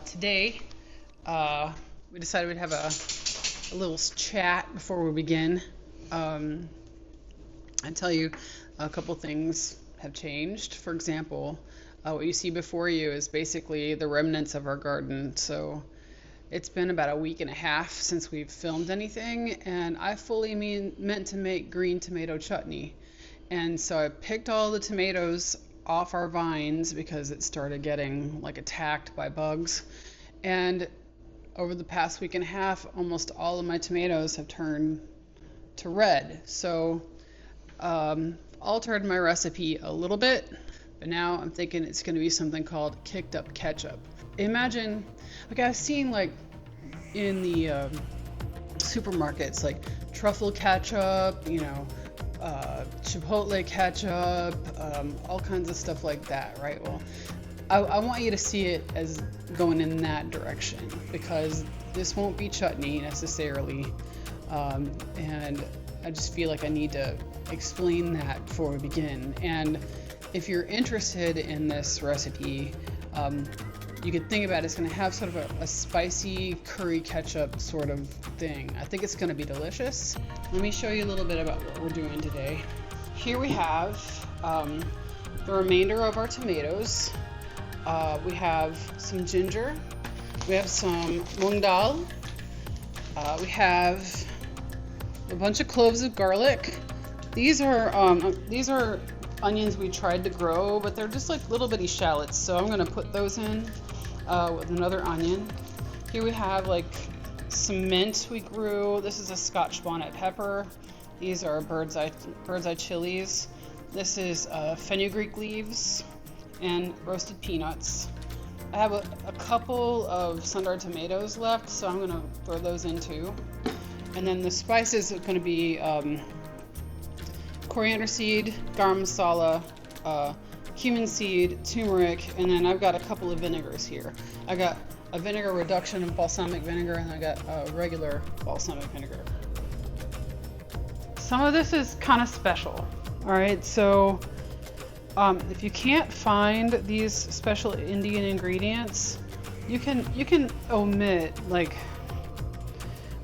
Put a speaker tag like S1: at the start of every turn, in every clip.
S1: Today, we decided we'd have a little chat before we begin. I tell you, a couple things have changed. For example, what you see before you is basically the remnants of our garden. So it's been about a week and a half since we've filmed anything, and I fully meant to make green tomato chutney. And so I picked all the tomatoes off our vines because it started getting like attacked by bugs. And over the past week and a half, almost all of my tomatoes have turned to red. So altered my recipe a little bit, but now I'm thinking it's going to be something called kicked up ketchup. Imagine, like I've seen like in the supermarkets, like truffle ketchup, chipotle ketchup, all kinds of stuff like that, right? Well, I want you to see it as going in that direction, because this won't be chutney necessarily, and I just feel like I need to explain that before we begin. And if you're interested in this recipe, you could think about it's going to have sort of a spicy curry ketchup sort of thing. I think it's going to be delicious. Let me show you a little bit about what we're doing today. Here we have the remainder of our tomatoes. We have some ginger. We have some mung dal. We have a bunch of cloves of garlic. These are onions we tried to grow, but they're just like little bitty shallots, so I'm going to put those in with another onion. Here we have like some mint we grew. This is a Scotch bonnet pepper. These are bird's eye chilies. This is fenugreek leaves and roasted peanuts. I have a couple of sun-dried tomatoes left, so I'm going to throw those in too. And then the spices are going to be coriander seed, garam masala, cumin seed, turmeric, and then I've got a couple of vinegars here. I got a vinegar reduction of balsamic vinegar, and I got a regular balsamic vinegar. Some of this is kind of special. All right, so if you can't find these special Indian ingredients, you can omit, like,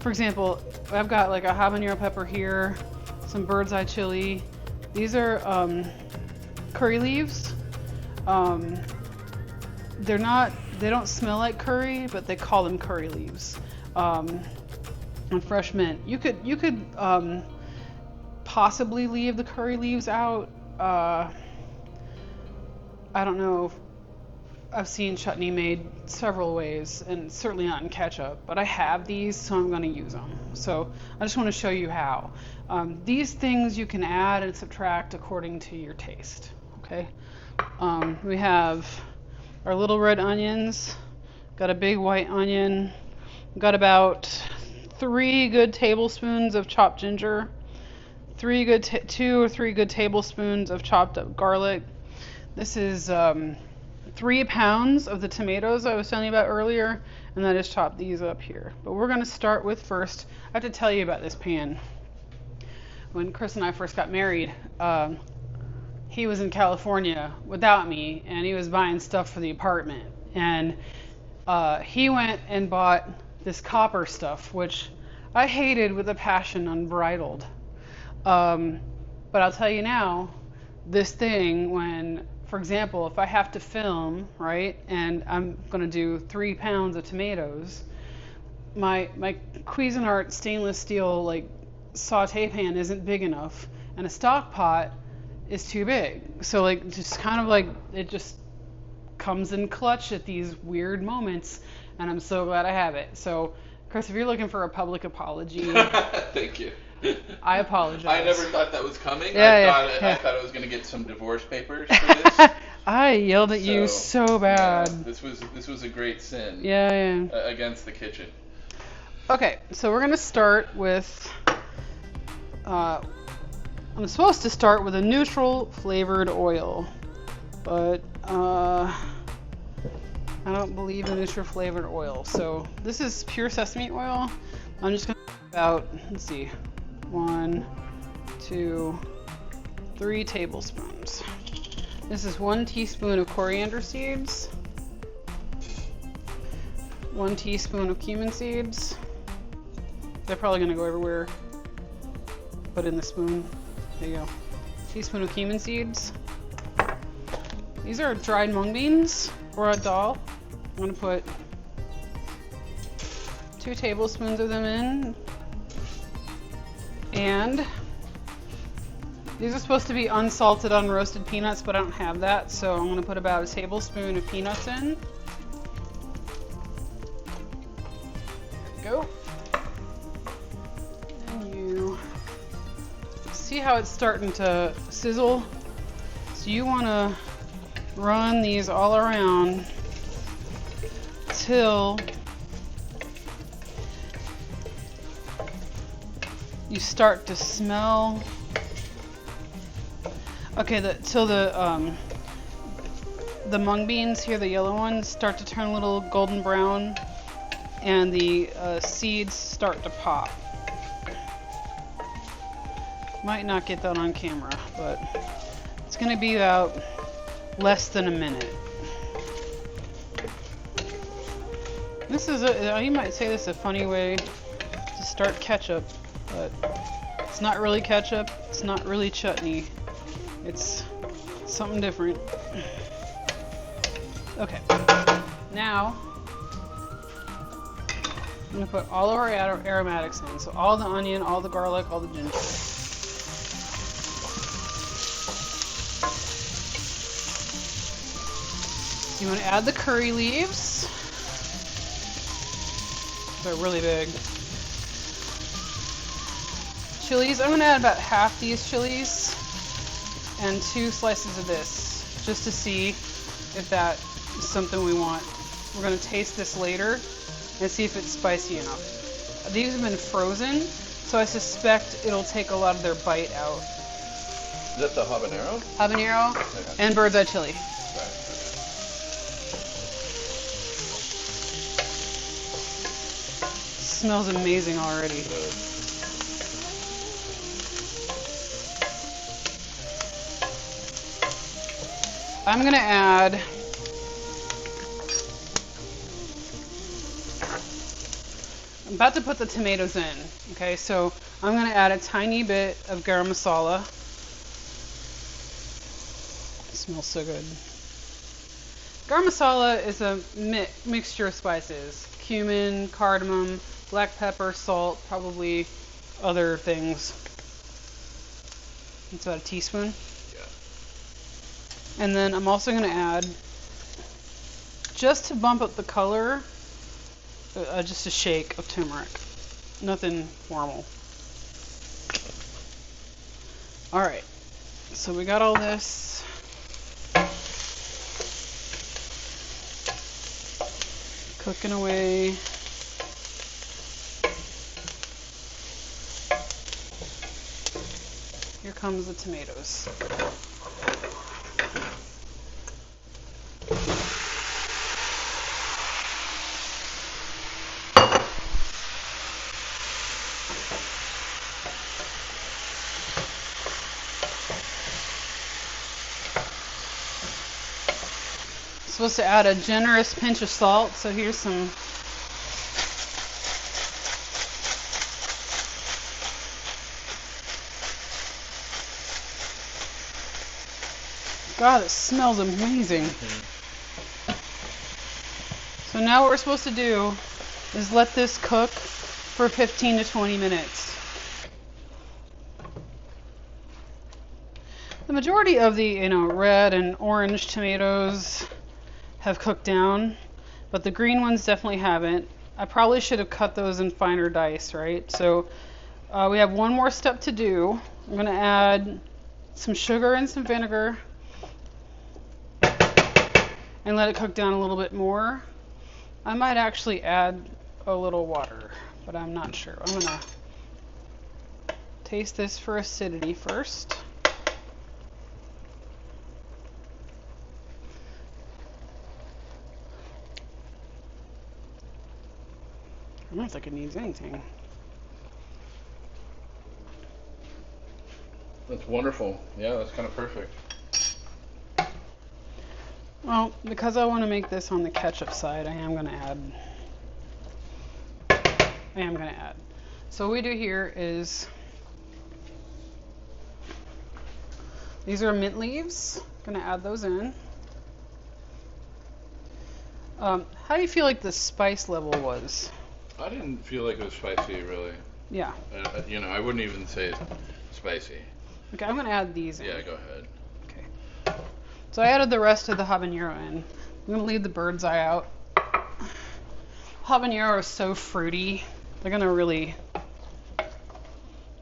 S1: for example, I've got like a habanero pepper here, some bird's eye chili. These are curry leaves. They don't smell like curry, but they call them curry leaves. And fresh mint. You could possibly leave the curry leaves out. I don't know. I've seen chutney made several ways, and certainly not in ketchup, but I have these, so I'm going to use them. So I just want to show you how. These things you can add and subtract according to your taste. Okay. We have our little red onions, got a big white onion, got about 3 good tablespoons of chopped ginger, 2 or 3 good tablespoons of chopped up garlic. This is 3 pounds of the tomatoes I was telling you about earlier, and I just chopped these up here. But we're going to start with first, I have to tell you about this pan. When Chris and I first got married, he was in California without me, and he was buying stuff for the apartment. And he went and bought this copper stuff, which I hated with a passion unbridled. But I'll tell you now, this thing, when, for example, if I have to film, right, and I'm going to do 3 pounds of tomatoes, my Cuisinart stainless steel like saute pan isn't big enough, and a stock pot is too big. So like just kind of like it just comes in clutch at these weird moments, and I'm so glad I have it. So Chris, if you're looking for a public apology,
S2: thank you.
S1: I apologize.
S2: I never thought that was coming.
S1: I
S2: thought I was going to get some divorce papers for this.
S1: I yelled at you so bad.
S2: Yeah, this was a great sin.
S1: Yeah.
S2: Against the kitchen.
S1: Okay, so we're going to start with I'm supposed to start with a neutral flavored oil, but I don't believe in neutral flavored oil. So this is pure sesame oil. I'm just going to about, let's see, 1, 2, 3 tablespoons. This is 1 teaspoon of coriander seeds, 1 teaspoon of cumin seeds. They're probably gonna go everywhere. Put in the spoon. There you go. Teaspoon of cumin seeds. These are dried mung beans or a dal. I'm gonna put 2 tablespoons of them in. And these are supposed to be unsalted, unroasted peanuts, but I don't have that, so I'm gonna put about a tablespoon of peanuts in. There we go. And you see how it's starting to sizzle? So you wanna run these all around till you start to smell. Okay, till the mung beans here, the yellow ones, start to turn a little golden brown, and the seeds start to pop. Might not get that on camera, but it's gonna be about less than a minute. This is you might say this is a funny way to start ketchup, but it's not really ketchup, it's not really chutney. It's something different. Okay, now I'm gonna put all of our aromatics in. So all the onion, all the garlic, all the ginger. You want to add the curry leaves. They're really big. Chilies, I'm gonna add about half these chilies and 2 slices of this, just to see if that is something we want. We're gonna taste this later and see if it's spicy enough. These have been frozen, so I suspect it'll take a lot of their bite out.
S2: Is that the habanero?
S1: Habanero
S2: Okay.
S1: and bird's eye chili.
S2: Right.
S1: Smells amazing already.
S2: Good.
S1: I'm gonna add I'm about to put the tomatoes in. Okay, so I'm gonna add a tiny bit of garam masala. It smells so good. Garam masala is a mixture of spices: cumin, cardamom, black pepper, salt, probably other things. It's about a teaspoon. And then I'm also going to add, just to bump up the color, just a shake of turmeric. Nothing formal. Alright, so we got all this. Cooking away. Here comes the tomatoes. Supposed to add a generous pinch of salt, so here's some. God, it smells amazing. So now what we're supposed to do is let this cook for 15 to 20 minutes. The majority of the red and orange tomatoes have cooked down, but the green ones definitely haven't. I probably should have cut those in finer dice, right? So we have one more step to do. I'm going to add some sugar and some vinegar and let it cook down a little bit more. I might actually add a little water, but I'm not sure. I'm going to taste this for acidity first. I don't think it needs anything.
S2: That's wonderful. Yeah, that's kind of perfect.
S1: Well, because I want to make this on the ketchup side, I am going to add I am going to add. So what we do here is, these are mint leaves. Going to add those in. How do you feel like the spice level was?
S2: I didn't feel like it was spicy, really.
S1: Yeah.
S2: I wouldn't even say it's spicy.
S1: Okay, I'm going to add these in.
S2: Yeah, go ahead.
S1: Okay. So I added the rest of the habanero in. I'm going to leave the bird's eye out. Habanero is so fruity. They're going to really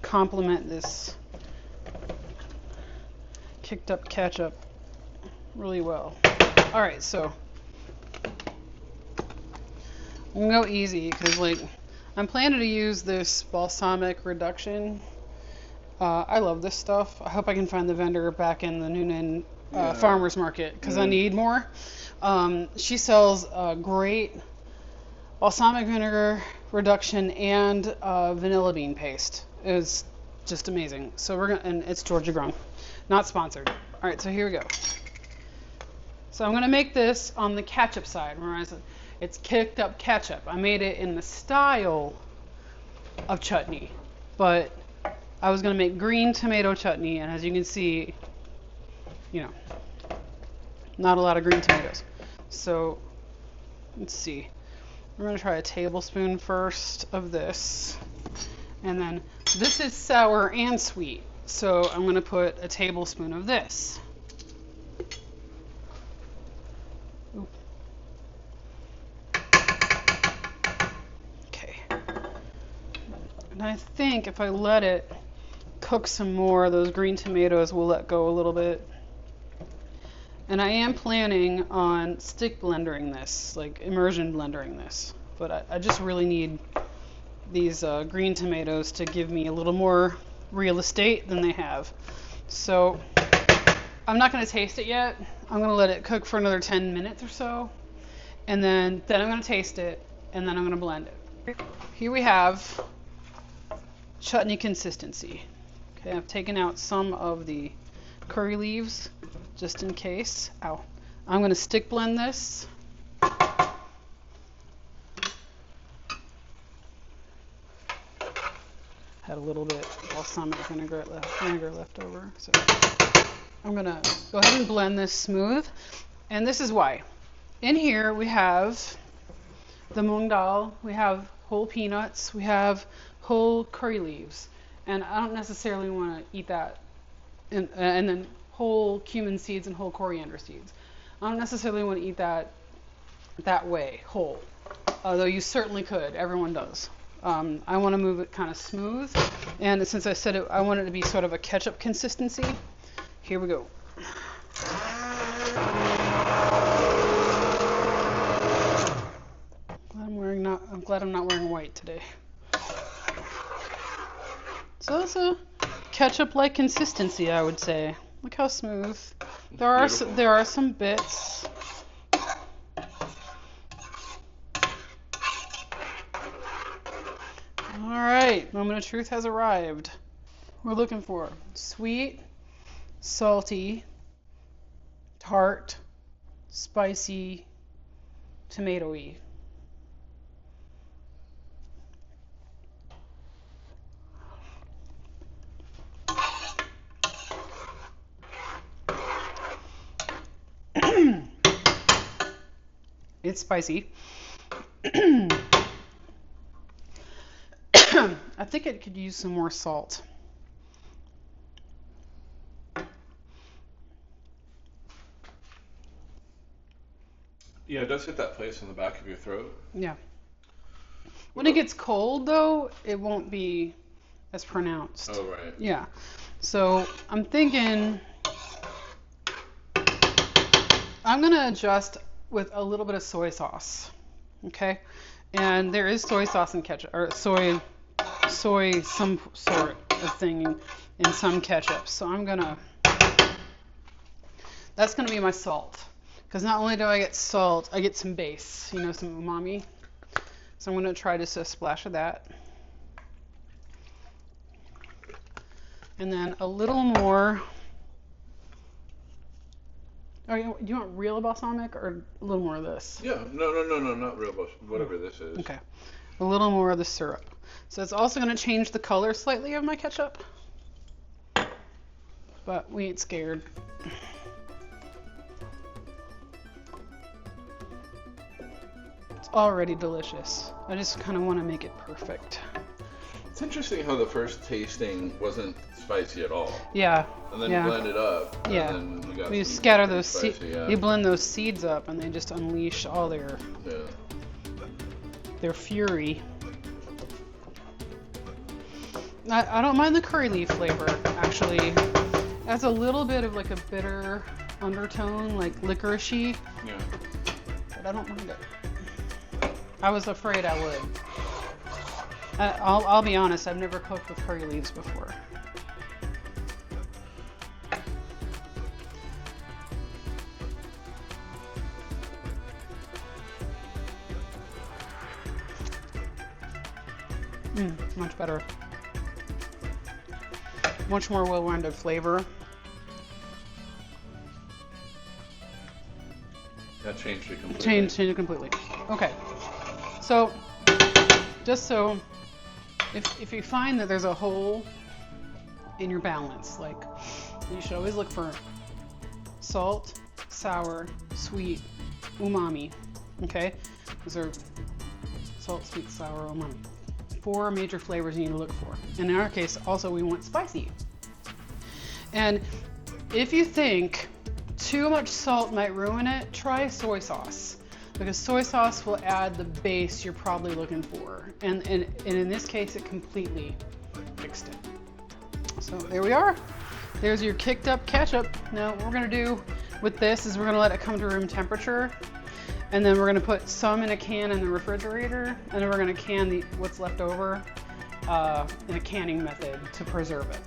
S1: complement this kicked up ketchup really well. All right, so I'm gonna go easy because I'm planning to use this balsamic reduction. I love this stuff. I hope I can find the vendor back in the Noonan farmers market because I need more. She sells great balsamic vinegar reduction and vanilla bean paste. It's just amazing. So and it's Georgia grown, not sponsored. All right, so here we go. So I'm gonna make this on the ketchup side. Remember I said it's kicked up ketchup. I made it in the style of chutney, but I was gonna make green tomato chutney, and as you can see, not a lot of green tomatoes. So let's see. We're gonna try a tablespoon first of this, and then this is sour and sweet. So I'm gonna put a tablespoon of this. And I think if I let it cook some more, those green tomatoes will let go a little bit. And I am planning on stick blendering this, like immersion blendering this. But I just really need these green tomatoes to give me a little more real estate than they have. So I'm not going to taste it yet. I'm going to let it cook for another 10 minutes or so. And then I'm going to taste it, and then I'm going to blend it. Here we have chutney consistency. Okay, I've taken out some of the curry leaves just in case. Ow. I'm going to stick blend this. Had a little bit of balsamic vinegar left over. So I'm going to go ahead and blend this smooth. And this is why. In here we have the mung dal, we have whole peanuts, we have whole curry leaves, and I don't necessarily want to eat that, and then whole cumin seeds and whole coriander seeds. I don't necessarily want to eat that way, whole, although you certainly could. Everyone does. I want to move it kind of smooth, and since I said I want it to be sort of a ketchup consistency, here we go. I'm glad I'm not wearing white today. So it's a ketchup-like consistency, I would say. Look how smooth. There are some bits. All right, moment of truth has arrived. We're looking for sweet, salty, tart, spicy, tomatoey. It's spicy. I think it could use some more salt.
S2: Yeah, it does hit that place in the back of your throat.
S1: Yeah. When it gets cold, though, it won't be as pronounced.
S2: Oh, right.
S1: Yeah. So I'm thinking I'm going to adjust with a little bit of soy sauce. Okay? And there is soy sauce in ketchup, or soy some sort of thing in some ketchup. So that's going to be my salt. Because not only do I get salt, I get some base, some umami. So I'm going to try just a splash of that. And then a little more Oh, you want real balsamic or a little more of this?
S2: Yeah, no, not real bush. Whatever this is.
S1: Okay, a little more of the syrup. So it's also going to change the color slightly of my ketchup, but we ain't scared. It's already delicious. I just kind of want to make it perfect.
S2: It's interesting how the first tasting wasn't spicy at all.
S1: Yeah.
S2: And then
S1: yeah.
S2: you blend it up.
S1: Yeah.
S2: And then you got
S1: You
S2: some
S1: scatter
S2: pretty
S1: those seeds.
S2: spicy, yeah.
S1: You blend those seeds up, and they just unleash all
S2: Yeah.
S1: their fury. I don't mind the curry leaf flavor, actually. It has a little bit of like a bitter undertone, like licoricey,
S2: Yeah.
S1: but I don't mind it. I was afraid I would. I'll be honest, I've never cooked with curry leaves before. Much better. Much more well-rounded flavor.
S2: That changed it completely.
S1: Changed it completely. Okay. So, just so, if you find that there's a hole in your balance, like, you should always look for salt, sour, sweet, umami. Okay? Those are salt, sweet, sour, umami. 4 major flavors you need to look for. And in our case, also we want spicy. And if you think too much salt might ruin it, try soy sauce. Because soy sauce will add the base you're probably looking for. And in this case, it completely fixed it. So there we are. There's your kicked up ketchup. Now what we're gonna do with this is we're gonna let it come to room temperature. And then we're gonna put some in a can in the refrigerator, and then we're gonna can what's left over in a canning method to preserve it.